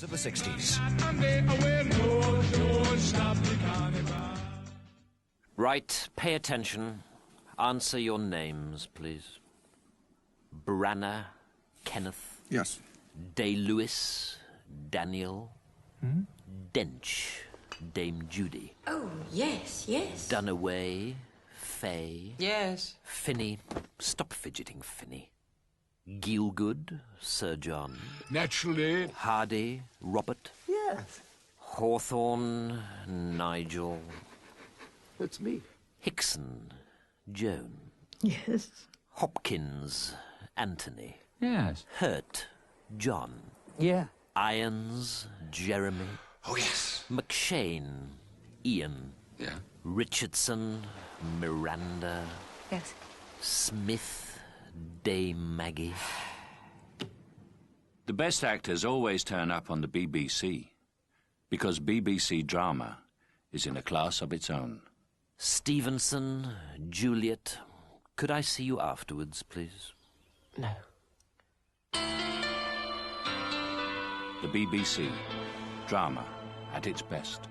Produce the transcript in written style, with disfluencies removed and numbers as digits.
Of the 60s. Right, pay attention. Answer your names, please. Branner, Kenneth. Yes. Day-Lewis, Daniel. Dench, Dame Judy. Oh, yes, yes. Dunaway, Fay. Yes. Finney, stop fidgeting, Finney. Gielgud, Sir John. Naturally. Hardy, Robert. Yes. Hawthorne, Nigel. That's me. Hickson, Joan. Yes. Hopkins, Anthony. Yes. Hurt, John. Yeah. Irons, Jeremy. Oh, yes. McShane, Ian. Yeah. Richardson, Miranda. Yes. Smith, Dame Maggie. The best actors always turn up on the BBC, because BBC drama is in a class of its own. Stevenson, Juliet. Could I see you afterwards, please? No. The BBC, drama at its best.